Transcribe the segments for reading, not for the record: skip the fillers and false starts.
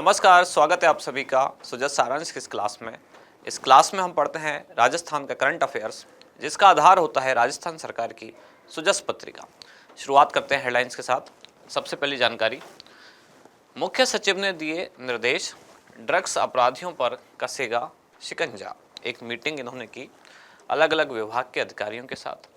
नमस्कार, स्वागत है आप सभी का सुजत सारांश की इस क्लास में। इस क्लास में हम पढ़ते हैं राजस्थान का करंट अफेयर्स, जिसका आधार होता है राजस्थान सरकार की सुजस पत्रिका। शुरुआत करते हैं हेडलाइंस के साथ। सबसे पहली जानकारी, मुख्य सचिव ने दिए निर्देश, ड्रग्स अपराधियों पर कसेगा शिकंजा। एक मीटिंग इन्होंने की अलग अलग विभाग के अधिकारियों के साथ।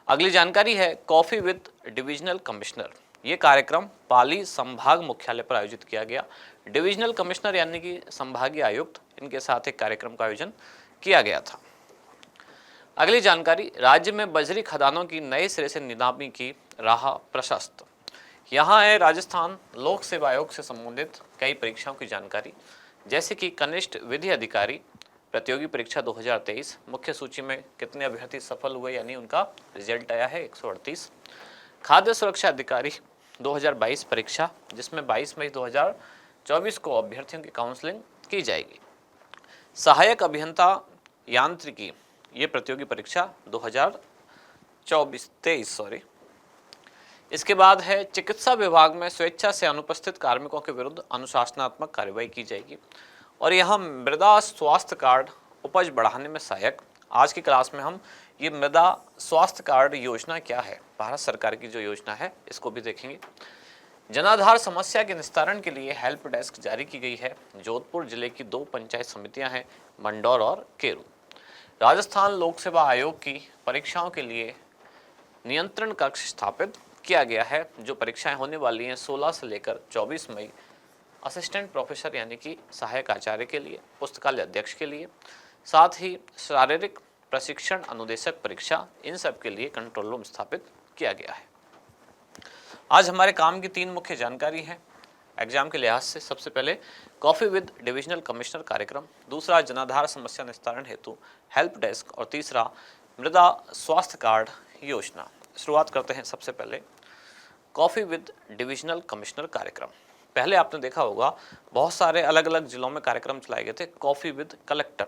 अगली जानकारी है कॉफी विद डिविजनल कमिश्नर। ये कार्यक्रम पाली संभाग मुख्यालय पर आयोजित किया गया। डिविजनल कमिश्नर यानी कि संभागीय आयुक्त, इनके साथ एक कार्यक्रम का आयोजन किया गया था। अगली जानकारी, राज्य में बजरी खदानों की नए सिरे से नीलामी की राह प्रशस्त। यहाँ है राजस्थान लोक सेवा आयोग से संबंधित कई परीक्षाओं की जानकारी, जैसे कि कनिष्ठ विधि अधिकारी प्रतियोगी परीक्षा 2023, मुख्य सूची में कितने अभ्यर्थी सफल हुए यानी उनका रिजल्ट आया है 138। खाद्य सुरक्षा अधिकारी 2022 परीक्षा, जिसमें 22 मई 2024 को अभ्यर्थियों की काउंसलिंग की जाएगी। सहायक अभियंता यांत्रिकी, ये प्रतियोगी परीक्षा 2023। इसके बाद है चिकित्सा विभाग में स्वेच्छा से अनुपस्थित कार्मिकों के विरुद्ध अनुशासनात्मक कार्रवाई की जाएगी। और यहाँ मृदा स्वास्थ्य कार्ड उपज बढ़ाने में सहायक। आज की क्लास में हम ये मृदा स्वास्थ्य कार्ड योजना क्या है, भारत सरकार की जो योजना है, इसको भी देखेंगे। जनाधार समस्या के निस्तारण के लिए हेल्प डेस्क जारी की गई है। जोधपुर जिले की 2 पंचायत समितियां हैं, मंडौर और केरू। राजस्थान लोक सेवा आयोग की परीक्षाओं के लिए नियंत्रण कक्ष स्थापित किया गया है। जो परीक्षाएं होने वाली हैं 16 से लेकर 24 मई, असिस्टेंट प्रोफेसर यानी कि सहायक आचार्य के लिए, पुस्तकालय अध्यक्ष के लिए, साथ ही शारीरिक प्रशिक्षण अनुदेशक परीक्षा, इन सब के लिए कंट्रोल रूम स्थापित किया गया है। आज हमारे काम की 3 मुख्य जानकारी है एग्जाम के लिहाज से। सबसे पहले कॉफी विद डिविजनल कमिश्नर कार्यक्रम, दूसरा जनाधार समस्या निस्तारण हेतु हेल्प डेस्क, और तीसरा मृदा स्वास्थ्य कार्ड योजना। शुरुआत करते हैं सबसे पहले कॉफी विद डिविजनल कमिश्नर कार्यक्रम। पहले आपने देखा होगा बहुत सारे अलग अलग जिलों में कार्यक्रम चलाए गए थे कॉफी विद कलेक्टर,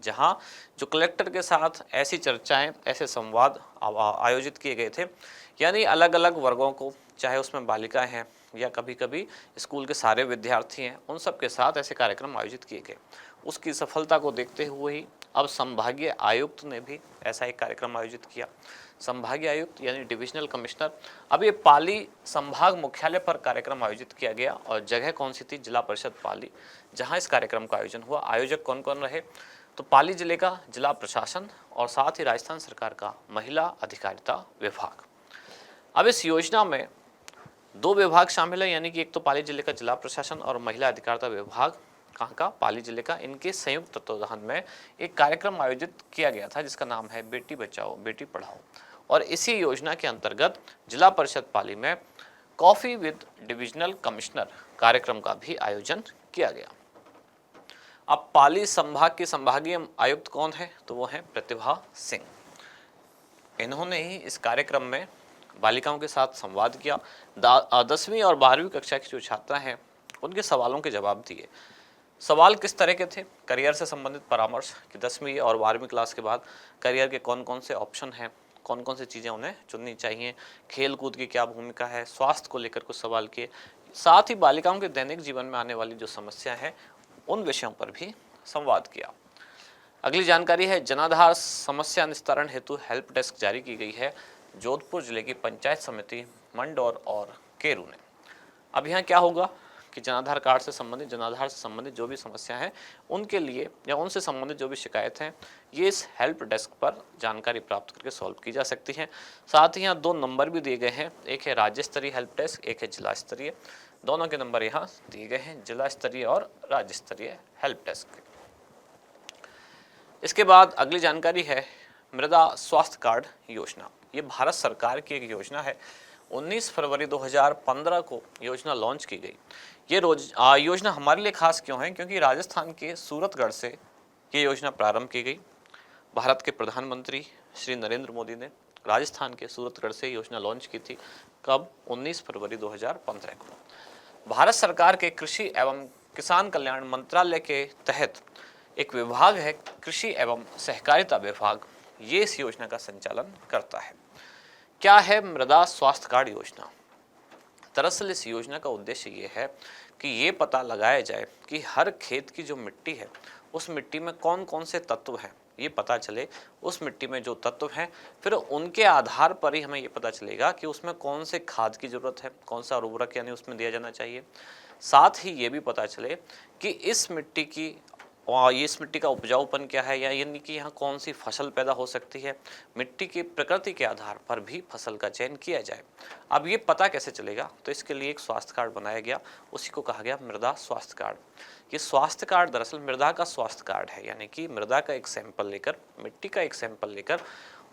जहाँ जो कलेक्टर के साथ ऐसी चर्चाएं, ऐसे संवाद आयोजित किए गए थे, यानी अलग अलग वर्गों को, चाहे उसमें बालिकाएं हैं या कभी कभी स्कूल के सारे विद्यार्थी हैं, उन सब के साथ ऐसे कार्यक्रम आयोजित किए गए। उसकी सफलता को देखते हुए ही अब संभागीय आयुक्त ने भी ऐसा एक कार्यक्रम आयोजित किया। संभागीय आयुक्त यानी डिविजनल कमिश्नर। अब ये पाली संभाग मुख्यालय पर कार्यक्रम आयोजित किया गया, और जगह कौन सी थी? जिला परिषद पाली, जहां इस कार्यक्रम का आयोजन हुआ। आयोजक कौन कौन रहे? तो पाली जिले का जिला प्रशासन और साथ ही राजस्थान सरकार का महिला अधिकारिता विभाग। अब इस योजना में 2 विभाग शामिल है, यानी कि एक तो पाली जिले का जिला प्रशासन और महिला अधिकारिता विभाग, कहाँ का? पाली जिले का। इनके संयुक्त तत्वाधान में एक कार्यक्रम आयोजित किया गया था जिसका नाम है बेटी बचाओ बेटी पढ़ाओ। और इसी योजना के अंतर्गत जिला परिषद पाली में कॉफी विद डिविजनल कमिश्नर कार्यक्रम का भी आयोजन किया गया। अब पाली संभाग की संभागीय आयुक्त कौन है? तो वो है प्रतिभा सिंह। इन्होंने ही इस कार्यक्रम में बालिकाओं के साथ संवाद किया। 10वीं और 12वीं कक्षा की जो छात्रा हैं उनके सवालों के जवाब दिए। सवाल किस तरह के थे? करियर से संबंधित परामर्श कि 10वीं और 12वीं क्लास के बाद करियर के कौन कौन से ऑप्शन हैं, कौन कौन सी चीज़ें उन्हें चुननी चाहिए, खेल कूद की क्या भूमिका है, स्वास्थ्य को लेकर कुछ सवाल किए। साथ ही बालिकाओं के दैनिक जीवन में आने वाली जो समस्या है उन विषयों पर भी संवाद किया। अगली जानकारी है जनाधार समस्या निस्तारण हेतु हेल्प डेस्क जारी की गई है जोधपुर जिले की पंचायत समिति मंडौर और केरू ने। अब यहाँ क्या होगा कि जनाधार कार्ड से संबंधित, जनाधार से संबंधित जो भी समस्या है उनके लिए या उनसे संबंधित जो भी शिकायत हैं, ये इस हेल्प डेस्क पर जानकारी प्राप्त करके सॉल्व की जा सकती हैं। साथ ही यहाँ 2 नंबर भी दिए गए हैं, एक है राज्य स्तरीय हेल्प डेस्क, एक है जिला स्तरीय। दोनों के नंबर यहाँ दिए गए हैं, जिला स्तरीय और राज्य स्तरीय हेल्प डेस्क। इसके बाद अगली जानकारी है मृदा स्वास्थ्य कार्ड योजना। ये भारत सरकार की एक योजना है। 19 फरवरी 2015 को योजना लॉन्च की गई। ये योजना हमारे लिए खास क्यों है? क्योंकि राजस्थान के सूरतगढ़ से ये योजना प्रारंभ की गई। भारत के प्रधानमंत्री श्री नरेंद्र मोदी ने राजस्थान के सूरतगढ़ से योजना लॉन्च की थी। कब? 19 फरवरी 2015 को। भारत सरकार के कृषि एवं किसान कल्याण मंत्रालय के तहत एक विभाग है कृषि एवं सहकारिता विभाग, ये इस योजना का संचालन करता है। क्या है मृदा स्वास्थ्य कार्ड योजना? दरअसल इस योजना का उद्देश्य ये है कि ये पता लगाया जाए कि हर खेत की जो मिट्टी है उस मिट्टी में कौन कौन से तत्व हैं, ये पता चले। उस मिट्टी में जो तत्व हैं फिर उनके आधार पर ही हमें ये पता चलेगा कि उसमें कौन से खाद की ज़रूरत है, कौन सा उर्वरक यानी उसमें दिया जाना चाहिए। साथ ही ये भी पता चले कि इस मिट्टी की और इस मिट्टी का उपजाऊपन क्या है, या यानी कि यहाँ कौन सी फसल पैदा हो सकती है। मिट्टी की प्रकृति के आधार पर भी फसल का चयन किया जाए। अब ये पता कैसे चलेगा, तो इसके लिए एक स्वास्थ्य कार्ड बनाया गया, उसी को कहा गया मृदा स्वास्थ्य कार्ड। ये स्वास्थ्य कार्ड दरअसल मृदा का स्वास्थ्य कार्ड है, यानी कि मृदा का एक सैंपल लेकर, मिट्टी का एक सैंपल लेकर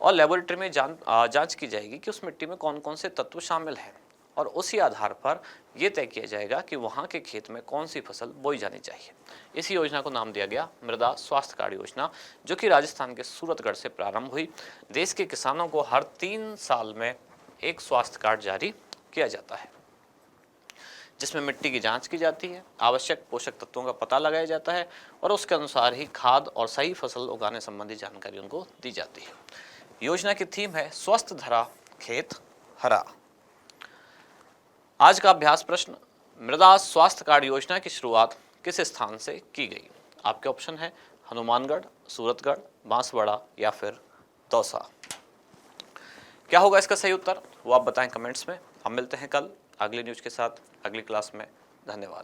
और लेबोरेटरी में जांच की जाएगी कि उस मिट्टी में कौन कौन से तत्व शामिल हैं, और उसी आधार पर यह तय किया जाएगा कि वहाँ के खेत में कौन सी फसल बोई जानी चाहिए। इसी योजना को नाम दिया गया मृदा स्वास्थ्य कार्ड योजना, जो कि राजस्थान के सूरतगढ़ से प्रारंभ हुई। देश के किसानों को हर 3 साल में एक स्वास्थ्य कार्ड जारी किया जाता है, जिसमें मिट्टी की जांच की जाती है, आवश्यक पोषक तत्वों का पता लगाया जाता है और उसके अनुसार ही खाद और सही फसल उगाने संबंधी जानकारी उनको दी जाती है। योजना की थीम है स्वस्थ धरा खेत हरा। आज का अभ्यास प्रश्न, मृदा स्वास्थ्य कार्ड योजना की शुरुआत किस स्थान से की गई। आपके ऑप्शन है हनुमानगढ़, सूरतगढ़, बांसवाड़ा या फिर दौसा। क्या होगा इसका सही उत्तर, वो आप बताएं कमेंट्स में। हम मिलते हैं कल अगली न्यूज के साथ अगली क्लास में। धन्यवाद।